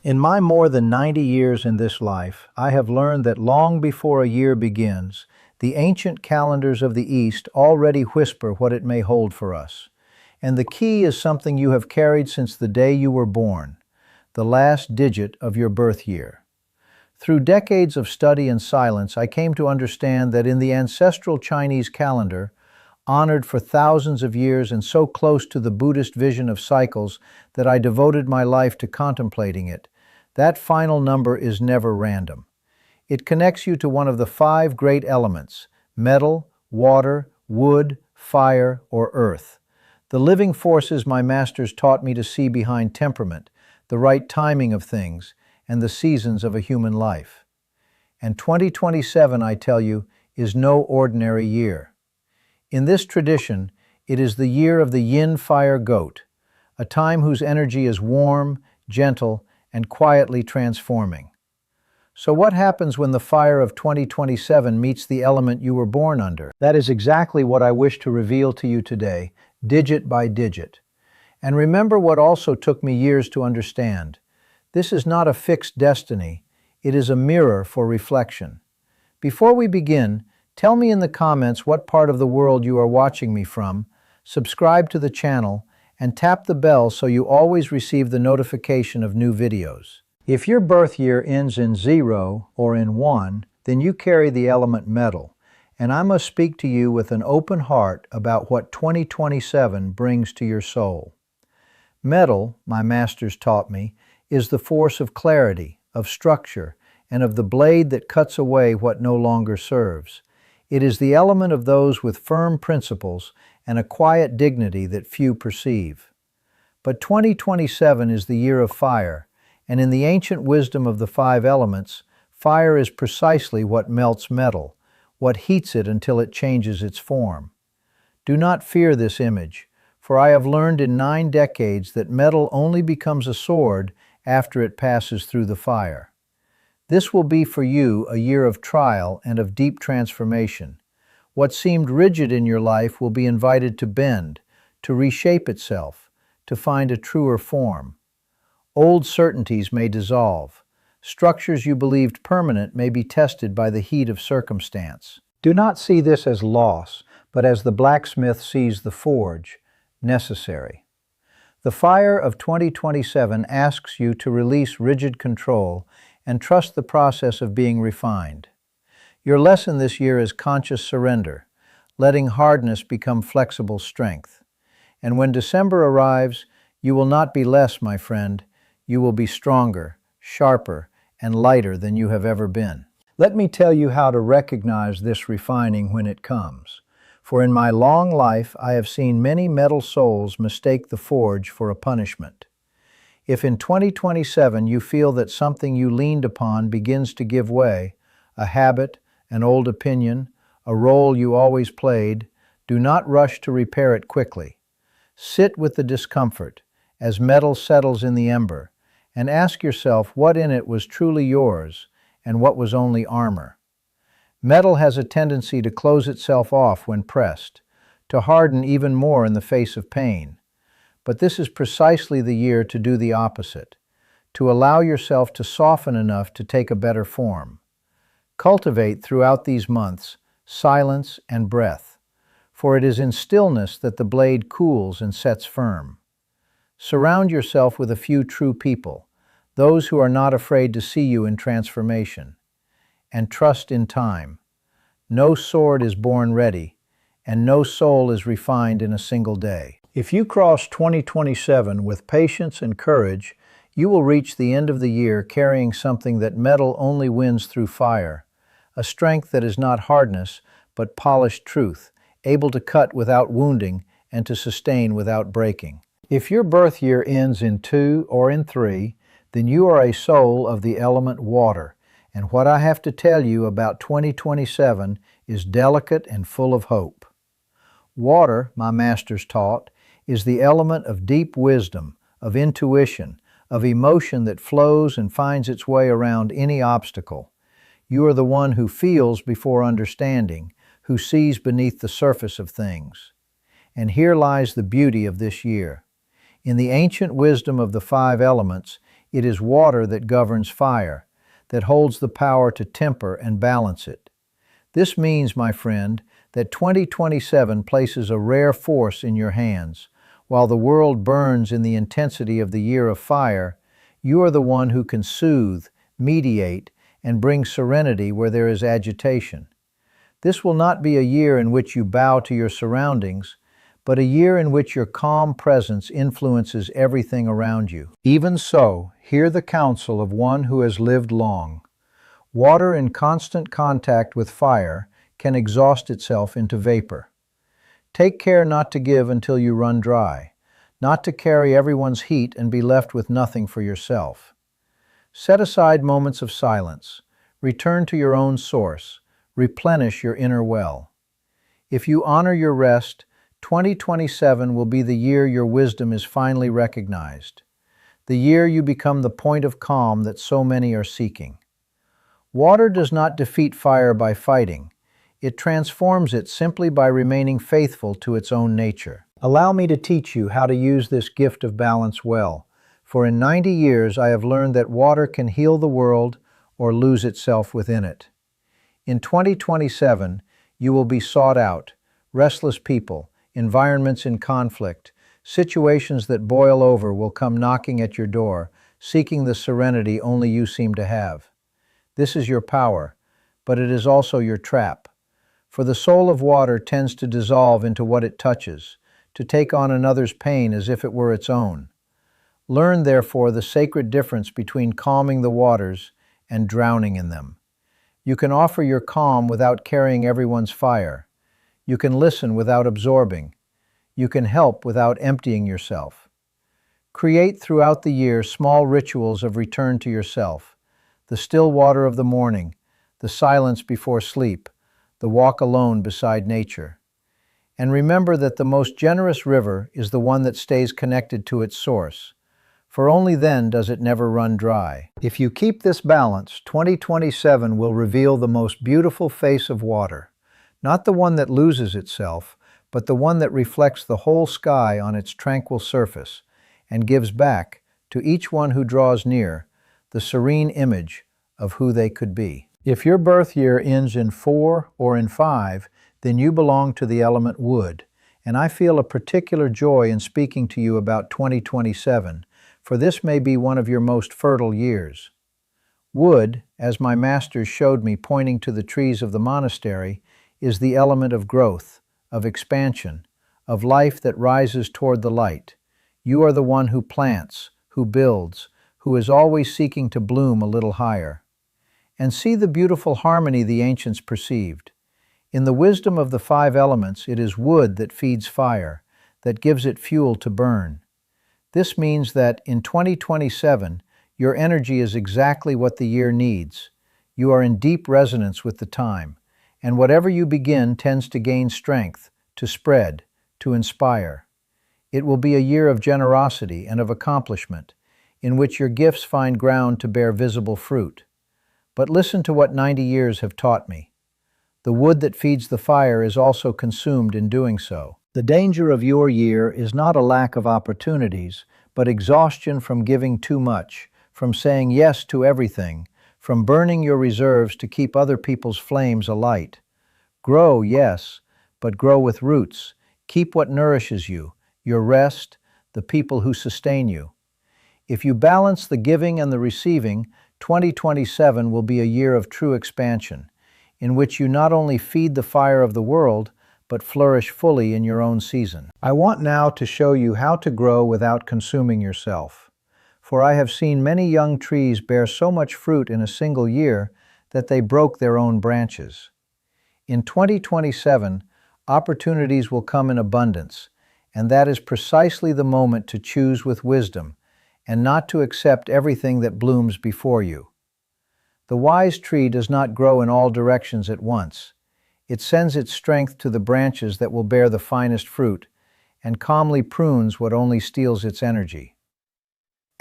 In my more than 90 years in this life, I have learned that long before a year begins, the ancient calendars of the East already whisper what it may hold for us. And the key is something you have carried since the day you were born, the last digit of your birth year. Through decades of study and silence, I came to understand that in the ancestral Chinese calendar, honored for thousands of years and so close to the Buddhist vision of cycles that I devoted my life to contemplating it, that final number is never random. It connects you to one of the 5 great elements: metal, water, wood, fire, or earth. The living forces my masters taught me to see behind temperament, the right timing of things, and the seasons of a human life. And 2027, I tell you, is no ordinary year. In this tradition, it is the year of the Yin Fire Goat, a time whose energy is warm, gentle, and quietly transforming. So what happens when the fire of 2027 meets the element you were born under? That is exactly what I wish to reveal to you today, digit by digit. And remember what also took me years to understand. This is not a fixed destiny, it is a mirror for reflection. Before we begin, tell me in the comments what part of the world you are watching me from, subscribe to the channel, and tap the bell so you always receive the notification of new videos. If your birth year ends in 0 or in 1, then you carry the element metal, and I must speak to you with an open heart about what 2027 brings to your soul. Metal, my masters taught me, is the force of clarity, of structure, and of the blade that cuts away what no longer serves. It is the element of those with firm principles and a quiet dignity that few perceive. But 2027 is the year of fire, and in the ancient wisdom of the 5 elements, fire is precisely what melts metal, what heats it until it changes its form. Do not fear this image, for I have learned in 9 decades that metal only becomes a sword after it passes through the fire. This will be for you a year of trial and of deep transformation. What seemed rigid in your life will be invited to bend, to reshape itself, to find a truer form. Old certainties may dissolve. Structures you believed permanent may be tested by the heat of circumstance. Do not see this as loss, but as the blacksmith sees the forge, necessary. The fire of 2027 asks you to release rigid control and trust the process of being refined. Your lesson this year is conscious surrender, letting hardness become flexible strength. And when December arrives, you will not be less, my friend. You will be stronger, sharper, and lighter than you have ever been. Let me tell you how to recognize this refining when it comes. For in my long life, I have seen many metal souls mistake the forge for a punishment. If in 2027 you feel that something you leaned upon begins to give way, a habit, an old opinion, a role you always played, do not rush to repair it quickly. Sit with the discomfort as metal settles in the ember, and ask yourself what in it was truly yours and what was only armor. Metal has a tendency to close itself off when pressed, to harden even more in the face of pain. But this is precisely the year to do the opposite, to allow yourself to soften enough to take a better form. Cultivate throughout these months silence and breath, for it is in stillness that the blade cools and sets firm. Surround yourself with a few true people, those who are not afraid to see you in transformation. And trust in time. No sword is born ready, and no soul is refined in a single day. If you cross 2027 with patience and courage, you will reach the end of the year carrying something that metal only wins through fire, a strength that is not hardness, but polished truth, able to cut without wounding and to sustain without breaking. If your birth year ends in 2 or in 3, then you are a soul of the element water, and what I have to tell you about 2027 is delicate and full of hope. Water, my masters taught, is the element of deep wisdom, of intuition, of emotion that flows and finds its way around any obstacle. You are the one who feels before understanding, who sees beneath the surface of things. And here lies the beauty of this year. In the ancient wisdom of the 5 elements, It is water that governs fire, that holds the power to temper and balance it. This means, my friend, that 2027 places a rare force in your hands. While the world burns in the intensity of the year of fire, you are the one who can soothe, mediate, and bring serenity where there is agitation. This will not be a year in which you bow to your surroundings, but a year in which your calm presence influences everything around you. Even so, hear the counsel of one who has lived long. Water in constant contact with fire can exhaust itself into vapor. Take care not to give until you run dry, not to carry everyone's heat and be left with nothing for yourself. Set aside moments of silence. Return to your own source. Replenish your inner well. If you honor your rest, 2027 will be the year your wisdom is finally recognized, the year you become the point of calm that so many are seeking. Water does not defeat fire by fighting. It transforms it simply by remaining faithful to its own nature. Allow me to teach you how to use this gift of balance well, for in 90 years I have learned that water can heal the world or lose itself within it. In 2027, you will be sought out, restless people, environments in conflict, situations that boil over will come knocking at your door, seeking the serenity only you seem to have. This is your power, but it is also your trap. For the soul of water tends to dissolve into what it touches, to take on another's pain as if it were its own. Learn, therefore, the sacred difference between calming the waters and drowning in them. You can offer your calm without carrying everyone's fire. You can listen without absorbing. You can help without emptying yourself. Create throughout the year small rituals of return to yourself. The still water of the morning, the silence before sleep, the walk alone beside nature. And remember that the most generous river is the one that stays connected to its source, for only then does it never run dry. If you keep this balance, 2027 will reveal the most beautiful face of water, not the one that loses itself, but the one that reflects the whole sky on its tranquil surface and gives back, to each one who draws near, the serene image of who they could be. If your birth year ends in 4 or in 5, then you belong to the element wood, and I feel a particular joy in speaking to you about 2027, for this may be one of your most fertile years. Wood, as my masters showed me pointing to the trees of the monastery, is the element of growth, of expansion, of life that rises toward the light. You are the one who plants, who builds, who is always seeking to bloom a little higher. And see the beautiful harmony the ancients perceived. In the wisdom of the 5 elements, it is wood that feeds fire, that gives it fuel to burn. This means that in 2027, your energy is exactly what the year needs. You are in deep resonance with the time, and whatever you begin tends to gain strength, to spread, to inspire. It will be a year of generosity and of accomplishment, in which your gifts find ground to bear visible fruit. But listen to what 90 years have taught me. The wood that feeds the fire is also consumed in doing so. The danger of your year is not a lack of opportunities, but exhaustion from giving too much, from saying yes to everything, from burning your reserves to keep other people's flames alight. Grow, yes, but grow with roots. Keep what nourishes you, your rest, the people who sustain you. If you balance the giving and the receiving, 2027 will be a year of true expansion, in which you not only feed the fire of the world, but flourish fully in your own season. I want now to show you how to grow without consuming yourself. For I have seen many young trees bear so much fruit in a single year that they broke their own branches. In 2027, opportunities will come in abundance, and that is precisely the moment to choose with wisdom and not to accept everything that blooms before you. The wise tree does not grow in all directions at once. It sends its strength to the branches that will bear the finest fruit, and calmly prunes what only steals its energy.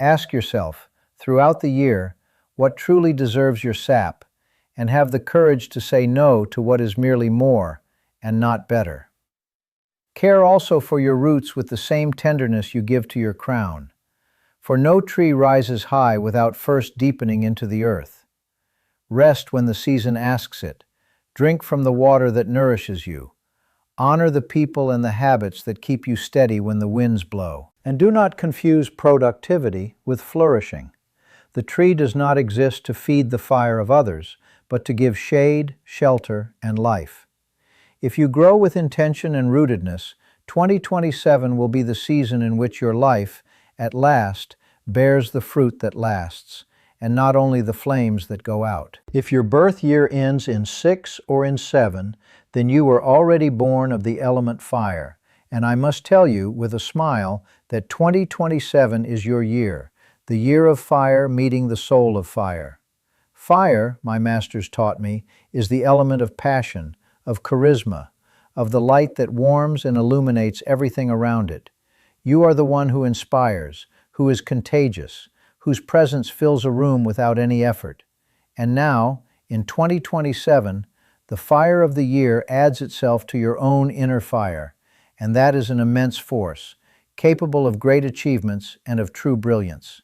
Ask yourself, throughout the year, what truly deserves your sap, and have the courage to say no to what is merely more and not better. Care also for your roots with the same tenderness you give to your crown. For no tree rises high without first deepening into the earth. Rest when the season asks it. Drink from the water that nourishes you. Honor the people and the habits that keep you steady when the winds blow. And do not confuse productivity with flourishing. The tree does not exist to feed the fire of others, but to give shade, shelter, and life. If you grow with intention and rootedness, 2027 will be the season in which your life, at last, bears the fruit that lasts, and not only the flames that go out. If your birth year ends in 6 or in 7, then you were already born of the element fire, and I must tell you with a smile that 2027 is your year, the year of fire meeting the soul of fire. Fire, my masters taught me, is the element of passion, of charisma, of the light that warms and illuminates everything around it. You are the one who inspires, who is contagious, whose presence fills a room without any effort. And now, in 2027, the fire of the year adds itself to your own inner fire, and that is an immense force, capable of great achievements and of true brilliance.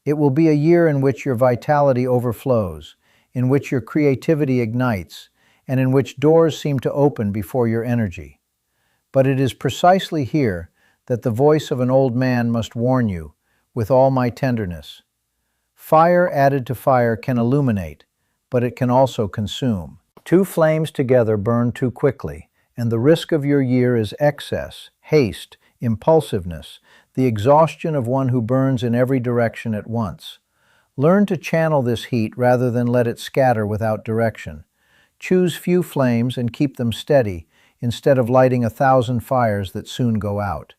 It will be a year in which your vitality overflows, in which your creativity ignites, and in which doors seem to open before your energy. But it is precisely here that the voice of an old man must warn you, with all my tenderness. Fire added to fire can illuminate, but it can also consume. Two flames together burn too quickly, and the risk of your year is excess, haste, impulsiveness, the exhaustion of one who burns in every direction at once. Learn to channel this heat rather than let it scatter without direction. Choose few flames and keep them steady, instead of lighting 1,000 fires that soon go out.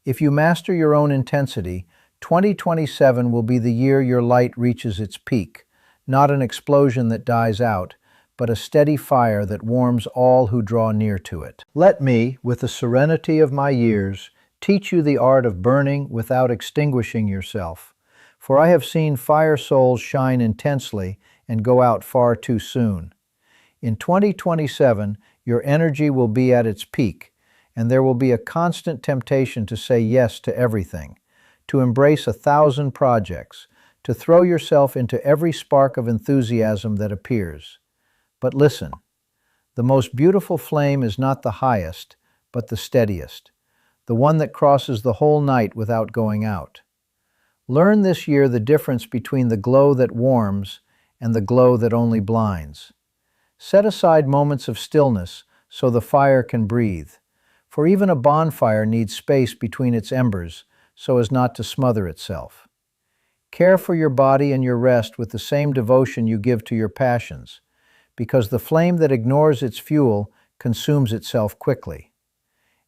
If you master your own intensity, 2027 will be the year your light reaches its peak, not an explosion that dies out, but a steady fire that warms all who draw near to it. Let me, with the serenity of my years, teach you the art of burning without extinguishing yourself, for I have seen fire souls shine intensely and go out far too soon. In 2027, your energy will be at its peak, and there will be a constant temptation to say yes to everything, to embrace 1,000 projects, to throw yourself into every spark of enthusiasm that appears. But listen, the most beautiful flame is not the highest, but the steadiest, the one that crosses the whole night without going out. Learn this year the difference between the glow that warms and the glow that only blinds. Set aside moments of stillness so the fire can breathe, for even a bonfire needs space between its embers so as not to smother itself. Care for your body and your rest with the same devotion you give to your passions, because the flame that ignores its fuel consumes itself quickly.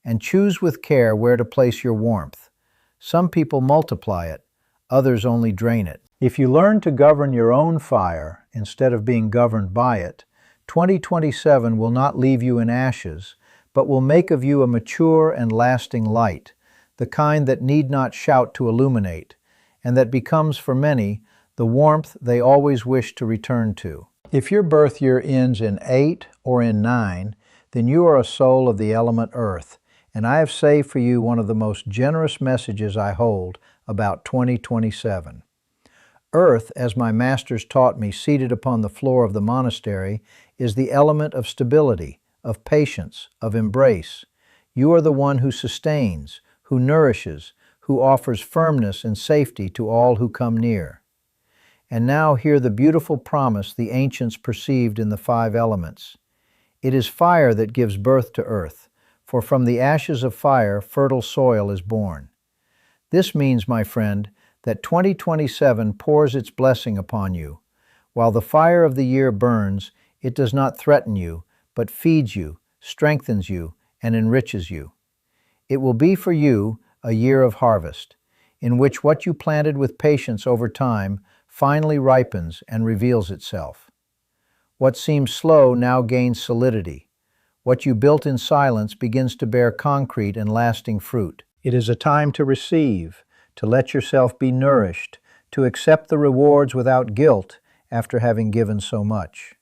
And choose with care where to place your warmth. Some people multiply it, others only drain it. If you learn to govern your own fire instead of being governed by it, 2027 will not leave you in ashes, but will make of you a mature and lasting light, the kind that need not shout to illuminate, and that becomes for many the warmth they always wish to return to. If your birth year ends in 8 or in 9, then you are a soul of the element earth, and I have saved for you one of the most generous messages I hold about 2027. Earth, as my masters taught me seated upon the floor of the monastery, is the element of stability, of patience, of embrace. You are the one who sustains, who nourishes, who offers firmness and safety to all who come near. And now hear the beautiful promise the ancients perceived in the 5 elements. It is fire that gives birth to earth, for from the ashes of fire fertile soil is born. This means, my friend, that 2027 pours its blessing upon you. While the fire of the year burns, it does not threaten you, but feeds you, strengthens you, and enriches you. It will be for you a year of harvest, in which what you planted with patience over time finally ripens and reveals itself. What seems slow now gains solidity. What you built in silence begins to bear concrete and lasting fruit. It is a time to receive, to let yourself be nourished, to accept the rewards without guilt after having given so much.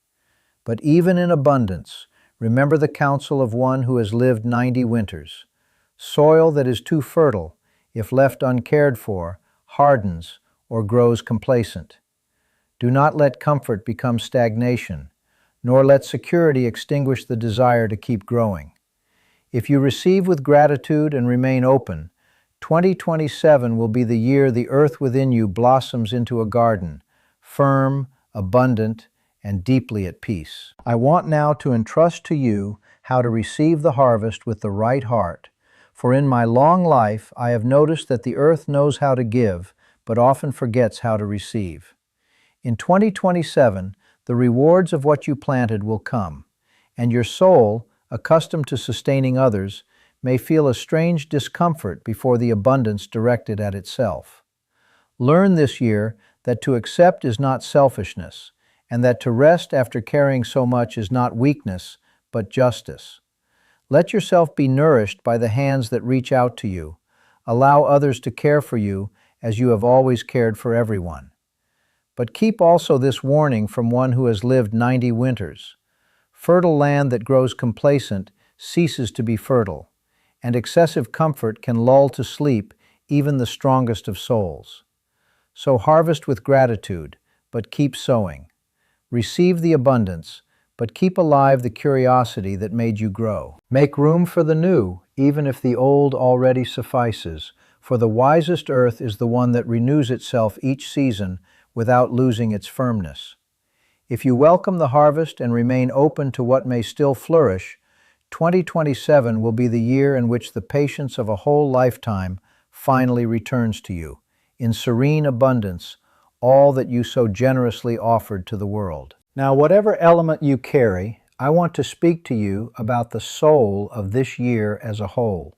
But even in abundance, remember the counsel of one who has lived 90 winters. Soil that is too fertile, if left uncared for, hardens, or grows complacent. Do not let comfort become stagnation, nor let security extinguish the desire to keep growing. If you receive with gratitude and remain open, 2027 will be the year the earth within you blossoms into a garden, firm, abundant, and deeply at peace. I want now to entrust to you how to receive the harvest with the right heart, for in my long life I have noticed that the earth knows how to give, but often forgets how to receive. In 2027, the rewards of what you planted will come, and your soul, accustomed to sustaining others, may feel a strange discomfort before the abundance directed at itself. Learn this year that to accept is not selfishness, and that to rest after carrying so much is not weakness, but justice. Let yourself be nourished by the hands that reach out to you. Allow others to care for you as you have always cared for everyone. But keep also this warning from one who has lived 90 winters. Fertile land that grows complacent ceases to be fertile, and excessive comfort can lull to sleep even the strongest of souls. So harvest with gratitude, but keep sowing. Receive the abundance, but keep alive the curiosity that made you grow. Make room for the new, even if the old already suffices, for the wisest earth is the one that renews itself each season without losing its firmness. If you welcome the harvest and remain open to what may still flourish, 2027 will be the year in which the patience of a whole lifetime finally returns to you, in serene abundance, all that you so generously offered to the world. Now, whatever element you carry, I want to speak to you about the soul of this year as a whole.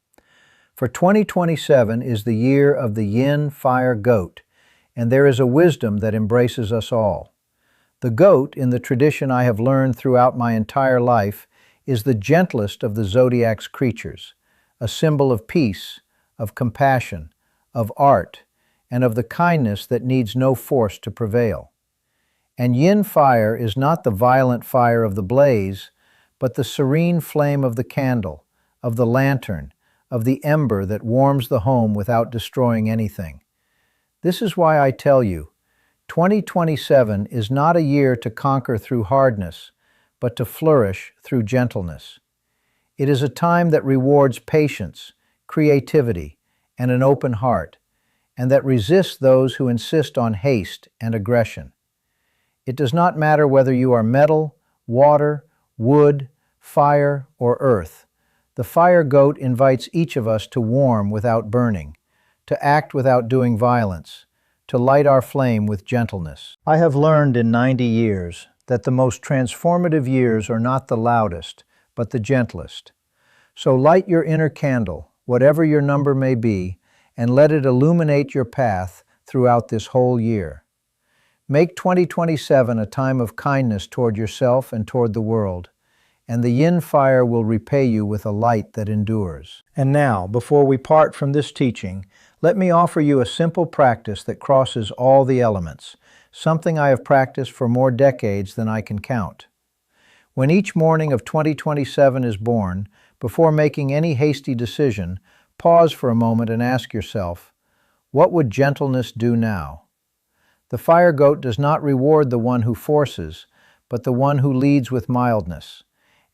For 2027 is the year of the Yin Fire Goat, and there is a wisdom that embraces us all. The goat, in the tradition I have learned throughout my entire life, is the gentlest of the zodiac's creatures, a symbol of peace, of compassion, of art, and of the kindness that needs no force to prevail. And yin fire is not the violent fire of the blaze, but the serene flame of the candle, of the lantern, of the ember that warms the home without destroying anything. This is why I tell you, 2027 is not a year to conquer through hardness, but to flourish through gentleness. It is a time that rewards patience, creativity, and an open heart, and that resists those who insist on haste and aggression. It does not matter whether you are metal, water, wood, fire, or earth. The fire goat invites each of us to warm without burning, to act without doing violence, to light our flame with gentleness. I have learned in 90 years that the most transformative years are not the loudest, but the gentlest. So light your inner candle, whatever your number may be, and let it illuminate your path throughout this whole year. Make 2027 a time of kindness toward yourself and toward the world, and the yin fire will repay you with a light that endures. And now, before we part from this teaching, let me offer you a simple practice that crosses all the elements, something I have practiced for more decades than I can count. When each morning of 2027 is born, before making any hasty decision, pause for a moment and ask yourself, what would gentleness do now? The fire goat does not reward the one who forces, but the one who leads with mildness.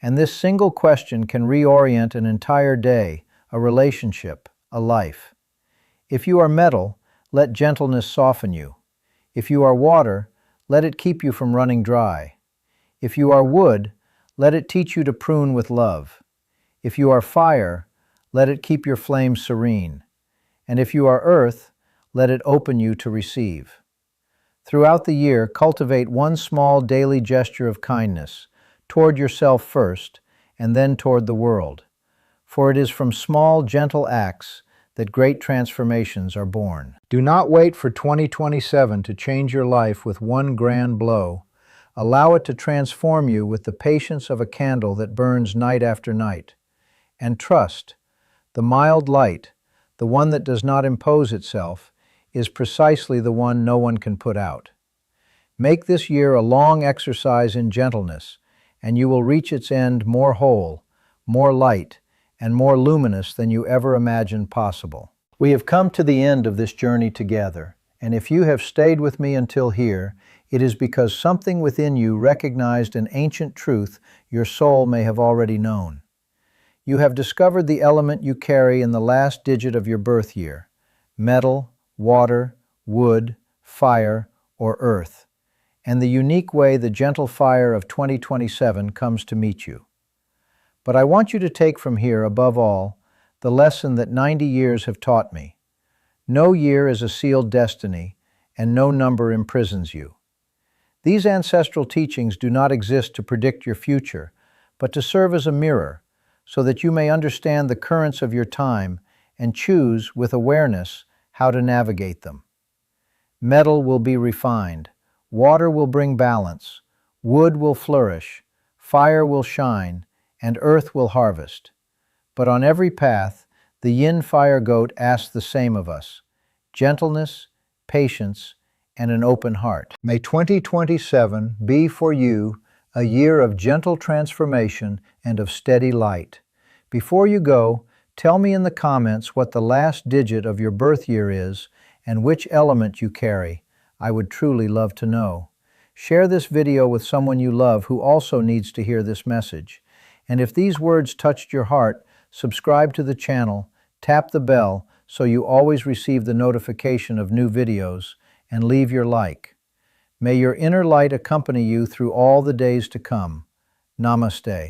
And this single question can reorient an entire day, a relationship, a life. If you are metal, let gentleness soften you. If you are water, let it keep you from running dry. If you are wood, let it teach you to prune with love. If you are fire, let it keep your flame serene. And if you are earth, let it open you to receive. Throughout the year, cultivate one small daily gesture of kindness, toward yourself first, and then toward the world. For it is from small, gentle acts that great transformations are born. Do not wait for 2027 to change your life with one grand blow. Allow it to transform you with the patience of a candle that burns night after night. And trust, the mild light, the one that does not impose itself, is precisely the one no one can put out. Make this year a long exercise in gentleness, and you will reach its end more whole, more light, and more luminous than you ever imagined possible. We have come to the end of this journey together, And if you have stayed with me until here, it is because something within you recognized an ancient truth your soul may have already known. You have discovered the element you carry in the last digit of your birth year: metal, water, wood, fire, or earth, and the unique way the gentle fire of 2027 comes to meet you. But I want you to take from here, above all, the lesson that 90 years have taught me. No year is a sealed destiny, and no number imprisons you. These ancestral teachings do not exist to predict your future, but to serve as a mirror, so that you may understand the currents of your time and choose, with awareness, how to navigate them. Metal will be refined, water will bring balance, wood will flourish, fire will shine, and earth will harvest. But on every path, the Yin Fire Goat asks the same of us: gentleness, patience, and an open heart. May 2027 be for you a year of gentle transformation and of steady light. Before you go, tell me in the comments what the last digit of your birth year is and which element you carry. I would truly love to know. Share this video with someone you love who also needs to hear this message. And if these words touched your heart, subscribe to the channel, tap the bell so you always receive the notification of new videos, and leave your like. May your inner light accompany you through all the days to come. Namaste.